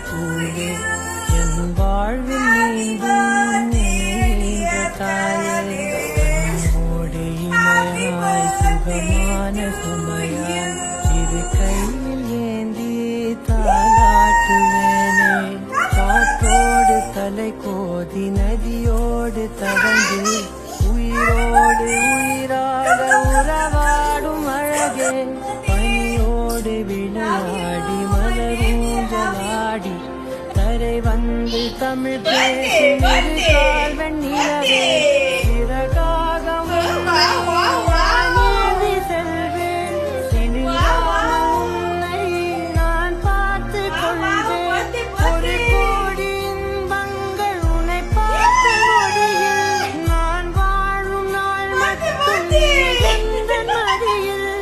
பூவே என் வாழ்வில் நீந்தும் நீண்ட தாயே நம்மோடு இணையாய் சுகமான சுமையாய் இரு கையில் ஏந்தி தாலாட்டுவேனே காற்றோடு தலை கோதி நதியோடு தவந்து உயிரோடு உயிராக உறவாடும் அழகே பனியோடு விளையாடி மலரூஞ்சலாடி தரை வந்து தமிழ் பேசும் வெண்ணிலவே